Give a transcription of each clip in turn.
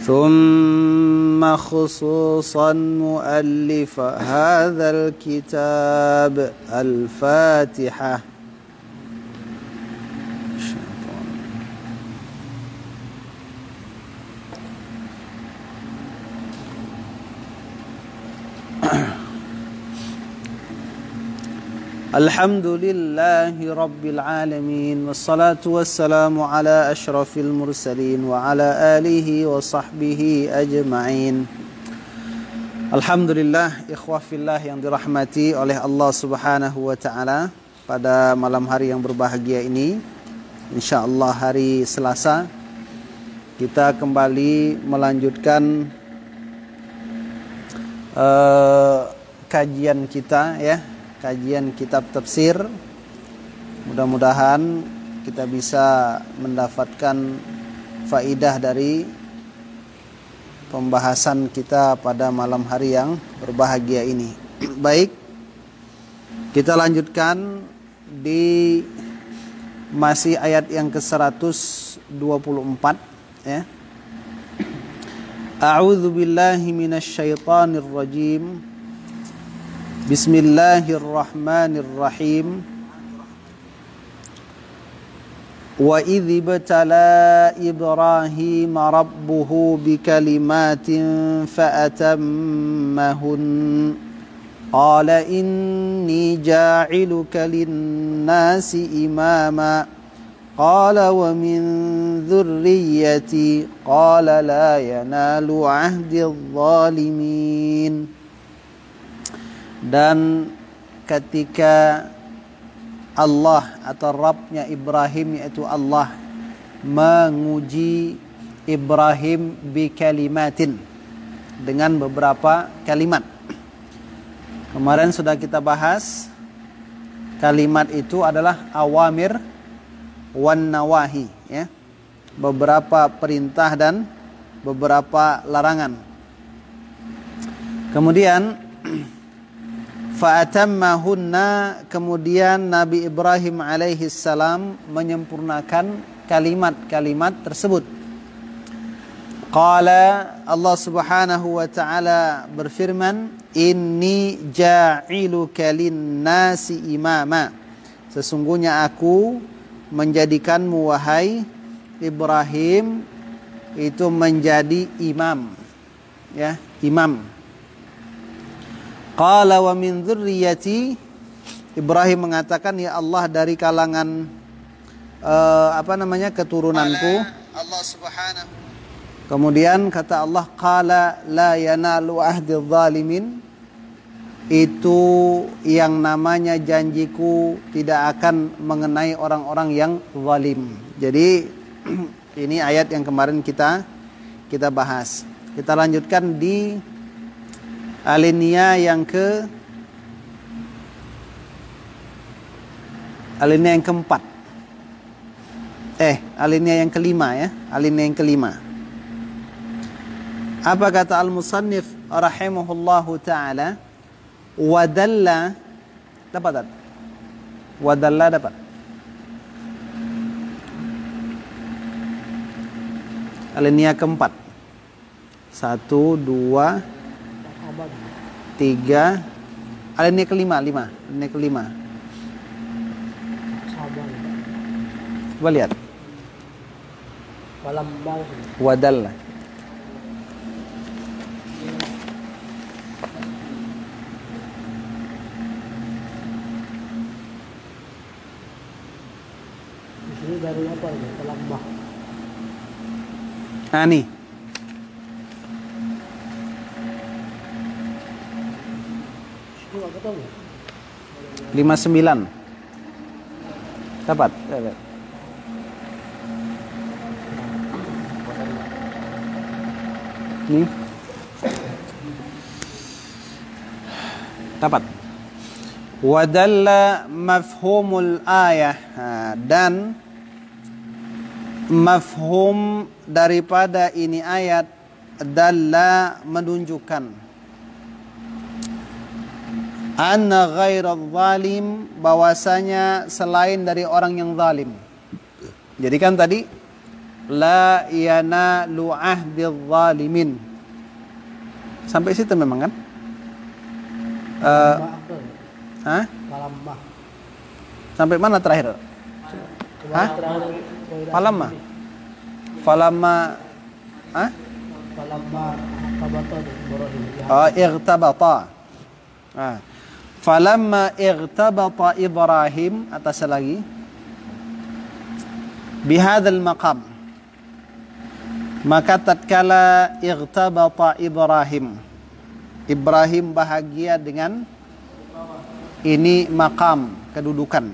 ثم خصوصا مؤلف هذا الكتاب الفاتحة. Alhamdulillahi Rabbil Alamin. Wassalatu wassalamu ala ashrafil mursalin wa ala alihi wa sahbihi ajma'in. Alhamdulillah, ikhwah fillah yang dirahmati oleh Allah subhanahu wa ta'ala. Pada malam hari yang berbahagia ini, insyaallah hari Selasa, kita kembali melanjutkan kajian kita, ya, kajian kitab tafsir. Mudah-mudahan kita bisa mendapatkan faidah dari pembahasan kita pada malam hari yang berbahagia ini. Baik, kita lanjutkan di masih ayat yang ke-124, ya. A'udzu billahi minasyaitonir rajim. Bismillahirrahmanirrahim. Wa idh ibtala Ibrahim rabbuhu bikalimatin fa'atammahun. Qala inni ja'iluka lin-nasi imama. Qala wa min dhurriyyati. Qala la yanalu 'ahdidh-dhalimin. Dan ketika Allah atau Rabbnya Ibrahim, yaitu Allah, menguji Ibrahim bi kalimatin, dengan beberapa kalimat. Kemarin sudah kita bahas, kalimat itu adalah awamir wan nawahi, ya, beberapa perintah dan beberapa larangan. Kemudian fa'atammahunna, kemudian Nabi Ibrahim alaihi salam menyempurnakan kalimat-kalimat tersebut. Qala, Allah subhanahu wa ta'ala berfirman, inni ja'iluka lin-nasi imama. Sesungguhnya aku menjadikanmu wahai Ibrahim itu menjadi imam, ya, imam. Qala wa min dzurriyyati, Ibrahim mengatakan, ya Allah, dari kalangan keturunanku. Allah subhanahu. Kemudian kata Allah, qala la yanalu ahdidh dhalimin, itu yang namanya janjiku tidak akan mengenai orang-orang yang zalim. Jadi ini ayat yang kemarin kita bahas. Kita lanjutkan di alinea yang keempat. Alinea yang kelima, ya. Alinea yang kelima. Apa kata al-musannif rahimahullahu ta'ala? Wadalla, dapat? Wadalla dapat. Alinea keempat. 1, 2, 3. Alinea kelima, 5. Alinea kelima. Coba lihat. Wadalla. Ini dari apa ini? Pelambah. Nih. 59. Dapat. Nih. Dapat. Wadalla mafhumul ayah. Dan mafhum daripada ini ayat, dalla menunjukkan, anna ghairadh zalim, bahwasanya selain dari orang yang zalim. Jadi kan tadi la yanalu ahdidz zalimin. Sampai situ memang kan? Hah? Falamma. Sampai mana terakhir? Hah? Falamma. Falamma. Hah? Falamma tabata Ibrahim. Oh, irtabata. Falamma irtabata Ibrahim, atas lagi. Bihadzal maqam. Maka tatkala irtabata Ibrahim, Ibrahim bahagia dengan ini maqam, kedudukan.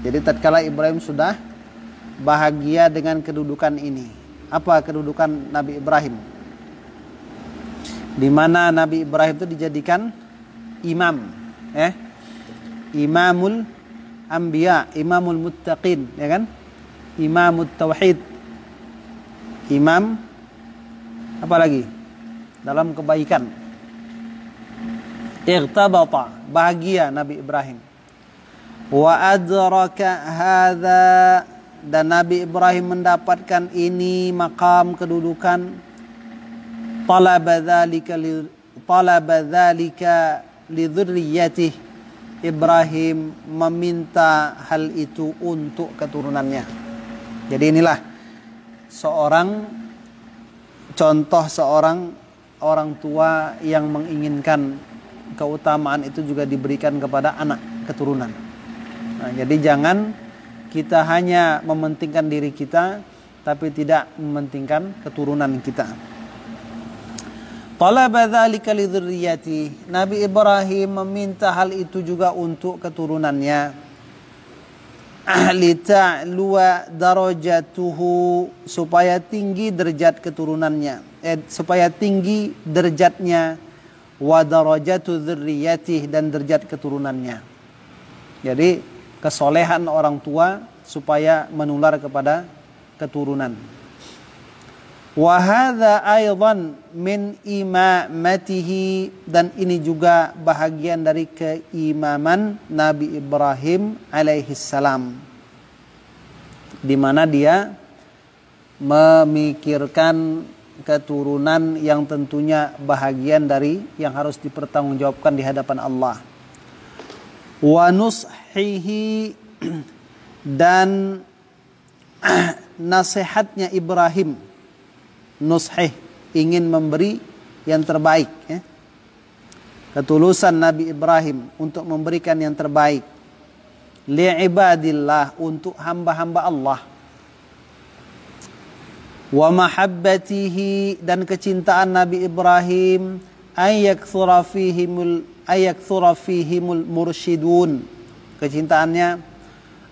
Jadi tatkala Ibrahim sudah bahagia dengan kedudukan ini. Apa kedudukan Nabi Ibrahim? Di mana Nabi Ibrahim itu dijadikan imam, imamul anbiya, imamul muttaqin, ya kan? Imamut tauhid. Imam apa lagi? Dalam kebaikan. Irtabata, bahagia Nabi Ibrahim. Wa adraka hadza, dan Nabi Ibrahim mendapatkan ini maqam, kedudukan. Talaba dzalika li dzurriyyatih. Ibrahim meminta hal itu untuk keturunannya. Jadi inilah contoh seorang orang tua yang menginginkan keutamaan itu juga diberikan kepada anak keturunan. Nah, jadi jangan kita hanya mementingkan diri kita tapi tidak mementingkan keturunan kita. Talaba dzalika li dzurriyyati. Nabi Ibrahim meminta hal itu juga untuk keturunannya. Lita'luwa darajatuhu, supaya tinggi derajat keturunannya, supaya tinggi derajatnya, wa darajatu dzurriyyatih, dan derajat keturunannya. Jadi kesolehan orang tua supaya menular kepada keturunan. Wa hadza aidan min imamatihi, dan ini juga bahagian dari keimaman Nabi Ibrahim alaihissalam, di mana dia memikirkan keturunan yang tentunya bahagian dari yang harus dipertanggungjawabkan di hadapan Allah. Wa nushihi, dan nasihatnya Ibrahim, nushih, ingin memberi yang terbaik, ya. Ketulusan Nabi Ibrahim untuk memberikan yang terbaik li'ibadillah, untuk hamba-hamba Allah. Wa mahabbatihi, dan kecintaan Nabi Ibrahim ayakthura fihimul mursyidun, kecintaannya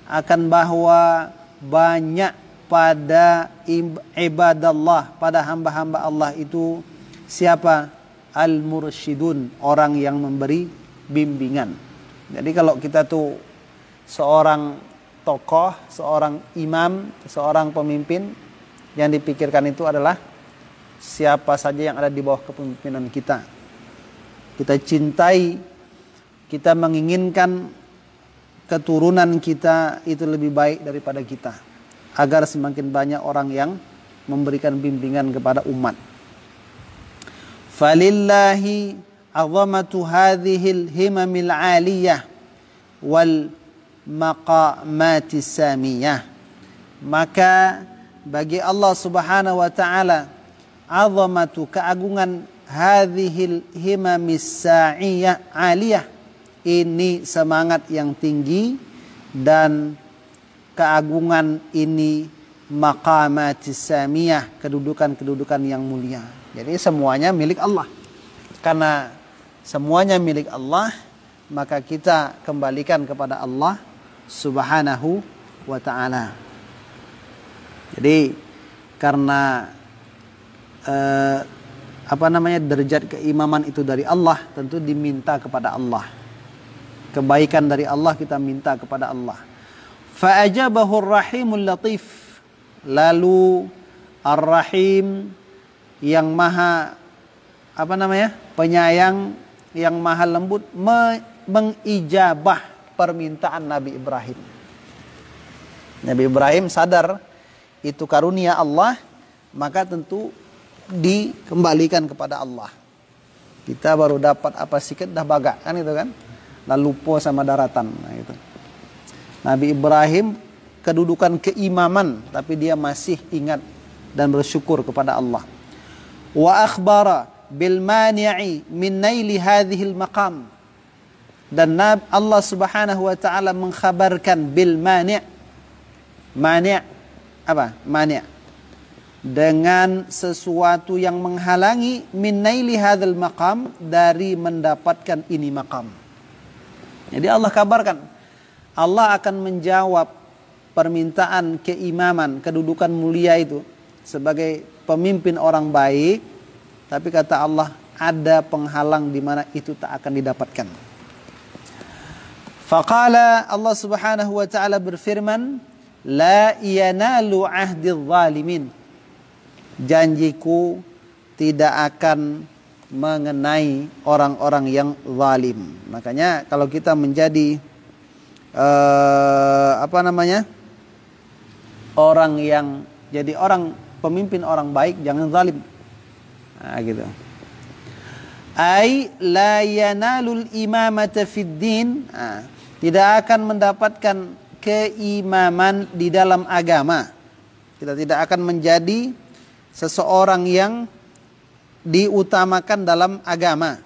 akan bahwa banyak pada ibadallah, pada hamba-hamba Allah itu siapa? Al-mursyidun, orang yang memberi bimbingan. Jadi kalau kita tuh seorang tokoh, seorang imam, seorang pemimpin, yang dipikirkan itu adalah siapa saja yang ada di bawah kepemimpinan kita. Kita cintai, kita menginginkan keturunan kita itu lebih baik daripada kita, agar semakin banyak orang yang memberikan bimbingan kepada umat. Falillahi azamatu hadhil himamil aliyah wal maqamatis samiyah. Maka bagi Allah Subhanahu wa taala azamatu, keagungan, hadhil himamis sa'iyah aliyah, ini semangat yang tinggi, dan keagungan ini maqamatis samiyah, kedudukan-kedudukan yang mulia. Jadi semuanya milik Allah. Karena semuanya milik Allah, maka kita kembalikan kepada Allah Subhanahu wa ta'ala. Jadi karena derajat keimaman itu dari Allah, tentu diminta kepada Allah. Kebaikan dari Allah kita minta kepada Allah. Fa'ajabahu ar-rahimul latif. Lalu ar-rahim yang maha penyayang, yang maha lembut, mengijabah permintaan Nabi Ibrahim. Nabi Ibrahim sadar itu karunia Allah, maka tentu dikembalikan kepada Allah. Kita baru dapat apa sikit dah bagak kan itu kan. Lalu lupa sama daratan. Nah, itu. Nabi Ibrahim kedudukan keimaman, tapi dia masih ingat dan bersyukur kepada Allah. Wa akhbara bil mani'i min naili hadhil maqam. Dan Allah Subhanahu wa taala mengkhabarkan bil mani'. Mani' apa? Mani' dengan sesuatu yang menghalangi min naili hadzal maqam, dari mendapatkan ini maqam. Jadi Allah kabarkan, Allah akan menjawab permintaan keimaman, kedudukan mulia itu sebagai pemimpin orang baik, tapi kata Allah ada penghalang di mana itu tak akan didapatkan. Faqala, Allah Subhanahu wa taala berfirman, la yanalu ahdidz zalimin. Janjiku tidak akan mengenai orang-orang yang zalim. Makanya kalau kita menjadi orang yang jadi orang pemimpin orang baik, jangan zalim. Nah, gitu. Ai la yanalul imamata fid din. Tidak akan mendapatkan keimaman di dalam agama. Kita tidak akan menjadi seseorang yang diutamakan dalam agama,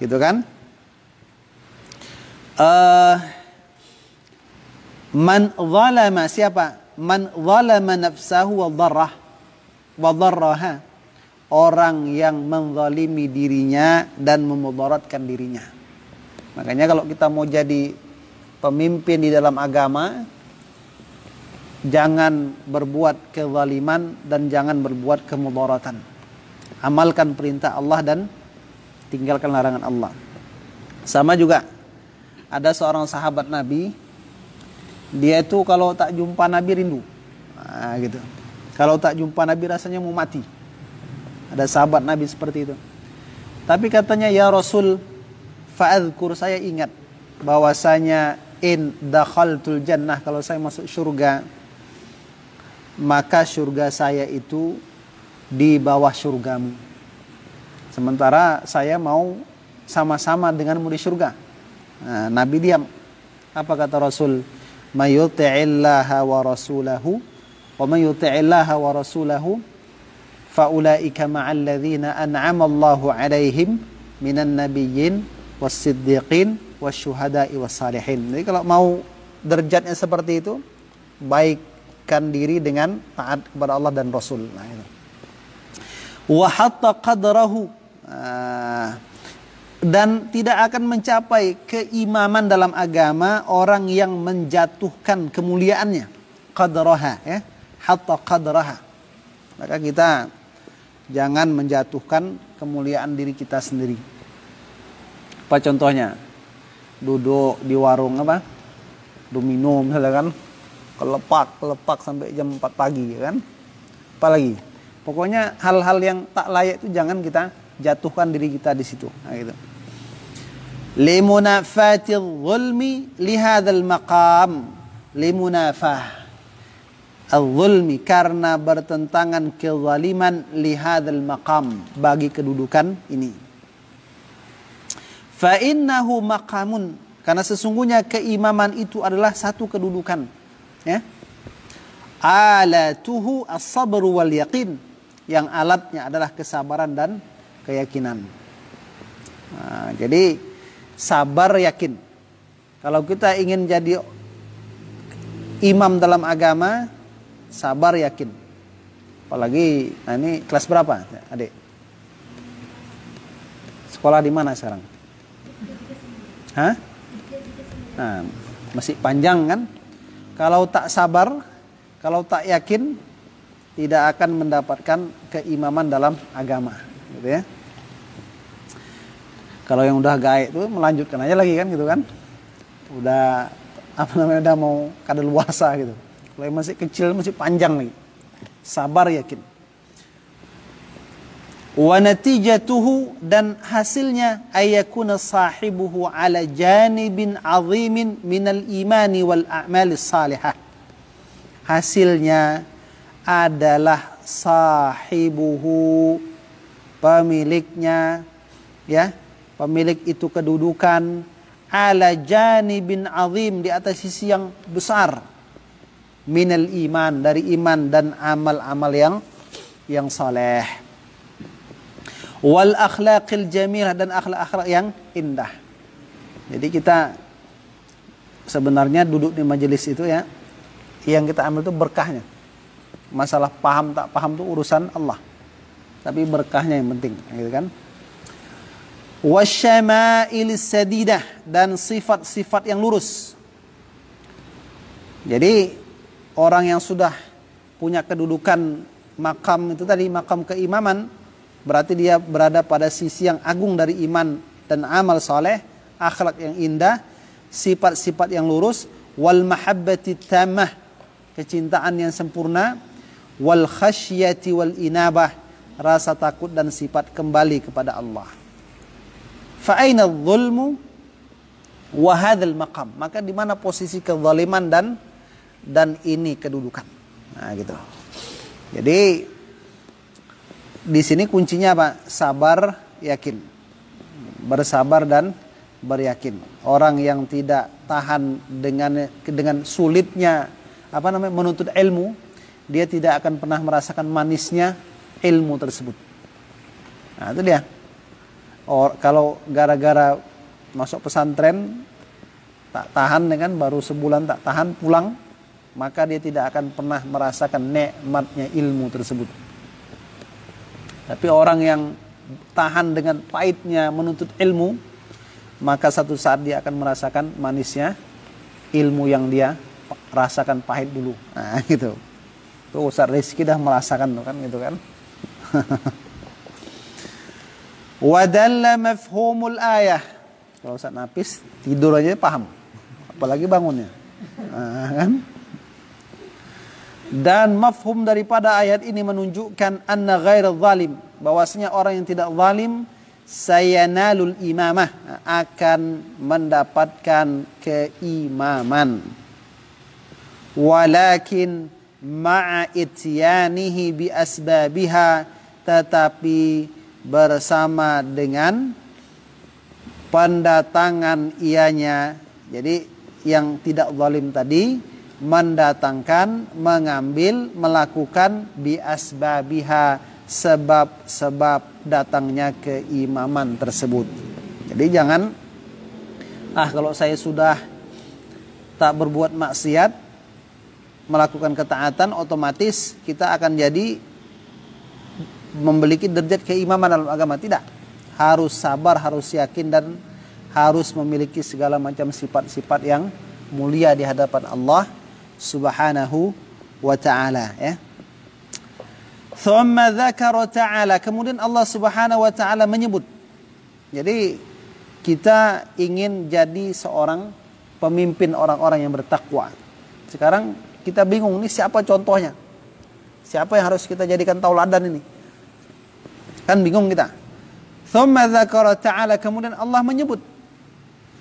gitu kan? Man zalama, siapa? Man zalama nafsahu wa dharraha. Orang yang menzalimi dirinya dan memudaratkan dirinya. Makanya kalau kita mau jadi pemimpin di dalam agama, jangan berbuat kezaliman dan jangan berbuat kemudaratan. Amalkan perintah Allah dan tinggalkan larangan Allah. Sama juga, ada seorang sahabat Nabi, dia itu kalau tak jumpa Nabi rindu. Nah, gitu. Kalau tak jumpa Nabi rasanya mau mati. Ada sahabat Nabi seperti itu. Tapi katanya, ya Rasul, fa'adhkur, saya ingat bahwasanya in dakhaltul jannah, kalau saya masuk surga, maka surga saya itu di bawah surgamu. Sementara saya mau sama-sama denganmu di surga. Nah, Nabi diam. Apa kata Rasul? May yuti'illaha wa rasulahu wa may yuti'illaha wa rasulahu fa ulaika ma'al ladzina an'ama Allahu 'alaihim minan nabiyyin was-siddiqin wasyuhada'i was-salihin. Jadi kalau mau derajatnya seperti itu, baikkan diri dengan taat kepada Allah dan Rasul. Nah, itu. Wa hatta qadrahu, dan tidak akan mencapai keimaman dalam agama orang yang menjatuhkan kemuliaannya. Qadraha, ya, hatta qadraha. Maka kita jangan menjatuhkan kemuliaan diri kita sendiri. Apa contohnya? Duduk di warung apa? Domino misalnya kan, kelepak sampai jam 4 pagi kan. Apalagi? Pokoknya hal-hal yang tak layak itu jangan kita jatuhkan diri kita di situ. Nah, gitu. Limunafatil zulmi lihadzal maqam. Limunafah al-zulmi, karena bertentangan kezaliman, lihadzal maqam, bagi kedudukan ini. Fa innahu maqamun, karena sesungguhnya keimaman itu adalah satu kedudukan, ya. Alatuhu as-sabru wal yaqin, yang alatnya adalah kesabaran dan keyakinan. Nah, jadi sabar yakin. Kalau kita ingin jadi imam dalam agama, sabar yakin. Apalagi, nah ini kelas berapa, adik? Sekolah di mana sekarang? Hah? Nah, masih panjang kan? Kalau tak sabar, kalau tak yakin, tidak akan mendapatkan keimaman dalam agama, gitu ya. Kalau yang udah gaib itu melanjutkan aja lagi kan, gitu kan. Udah udah mau kadaluarsa gitu. Kalau yang masih kecil masih panjang lagi. Sabar yakin. Wa natijatuhu, dan hasilnya ayyakuna sahibuhu ala janibin azimin minal imani wal a'malis salihah. Hasilnya adalah sahibuhu, pemiliknya, ya, pemilik itu kedudukan, ala janibin azim, di atas sisi yang besar, minal iman, dari iman dan amal-amal yang saleh, wal akhlaqil jamilah, dan akhlak-akhlak yang indah. Jadi kita sebenarnya duduk di majelis itu, ya, yang kita ambil itu berkahnya. Masalah paham tak paham itu urusan Allah, tapi berkahnya yang penting, gitu kan. Wasyamailis sadidah, dan sifat-sifat yang lurus. Jadi orang yang sudah punya kedudukan makam itu tadi, makam keimaman, berarti dia berada pada sisi yang agung dari iman dan amal saleh, akhlak yang indah, sifat-sifat yang lurus, wal mahabbati tammah, kecintaan yang sempurna, wal khasyati wal inabah, rasa takut dan sifat kembali kepada Allah. Fa aina adh-dhulmu wa hadzal maqam, maka di mana posisi kezaliman dan ini kedudukan. Nah, gitu. Jadi di sini kuncinya apa? Sabar, yakin. Bersabar dan beryakin. Orang yang tidak tahan dengan sulitnya menuntut ilmu, dia tidak akan pernah merasakan manisnya ilmu tersebut. Nah, itu dia. Kalau gara-gara masuk pesantren tak tahan, dengan baru sebulan tak tahan pulang, maka dia tidak akan pernah merasakan nikmatnya ilmu tersebut. Tapi orang yang tahan dengan pahitnya menuntut ilmu, maka satu saat dia akan merasakan manisnya ilmu yang dia rasakan pahit dulu. Nah, gitu. Tuh Ustaz Rizki dah merasakan tuh kan, gitu kan. Wadalla mafhumul ayah. Kalau Ustaz Nafis tidur aja paham, apalagi bangunnya. Nah, kan? Dan mafhum daripada ayat ini menunjukkan anna ghairal zalim, bahwasanya orang yang tidak zalim sayanalul imamah, akan mendapatkan keimaman. Walakin ma'a ityanihi bi asbabiha, tetapi bersama dengan pendatangan ianya. Jadi yang tidak zalim tadi mendatangkan, mengambil, melakukan bi asbabiha, sebab-sebab datangnya keimaman tersebut. Jadi jangan kalau saya sudah tak berbuat maksiat, melakukan ketaatan, otomatis kita akan jadi memiliki derajat keimaman dalam agama. Tidak. Harus sabar, harus yakin, dan harus memiliki segala macam sifat-sifat yang mulia di hadapan Allah Subhanahu wa ta'ala, ya. Thumma dzakara ta'ala, kemudian Allah Subhanahu wa ta'ala menyebut. Jadi kita ingin jadi seorang pemimpin orang-orang yang bertakwa. Sekarang kita bingung, ini siapa contohnya? Siapa yang harus kita jadikan tauladan ini? Kan bingung kita. Thumma dzakara ta'ala, kemudian Allah menyebut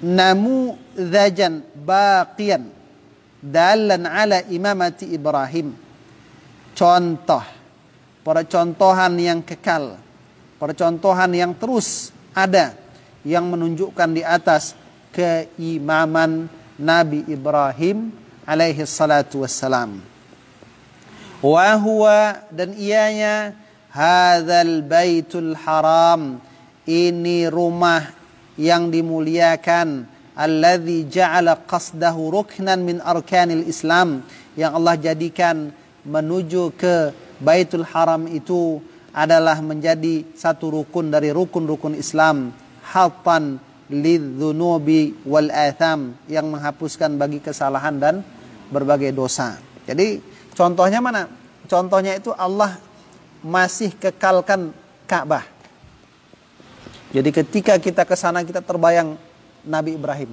namudzajan baqiyan dalan ala imamati Ibrahim. Contoh, percontohan yang kekal, percontohan yang terus ada, yang menunjukkan di atas keimaman Nabi Ibrahim alaihi salatu wassalam. Wa huwa, dan ianya, hadzal baitul haram, ini rumah yang dimuliakan, alladzi ja'ala qasdahu ruknan min arkanil Islam, yang Allah jadikan menuju ke Baitul Haram itu adalah menjadi satu rukun dari rukun-rukun Islam, hatan lidzunubi wal atham, yang menghapuskan bagi kesalahan dan berbagai dosa. Jadi contohnya mana? Contohnya itu Allah masih kekalkan Ka'bah. Jadi ketika kita ke sana, kita terbayang Nabi Ibrahim.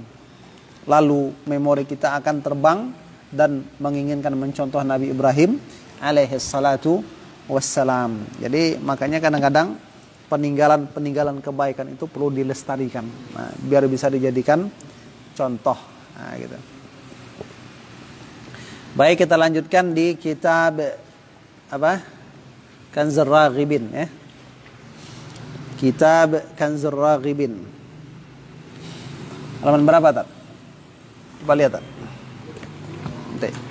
Lalu memori kita akan terbang dan menginginkan mencontoh Nabi Ibrahim alaihi salatu wassalam. Jadi makanya kadang-kadang peninggalan kebaikan itu perlu dilestarikan, nah, biar bisa dijadikan contoh. Nah, gitu. Baik, kita lanjutkan di kitab apa? Kanzur Raghibin ya. Kitab Kanzur Raghibin. Halaman berapa, Tat? Coba lihat, Tat. Nanti.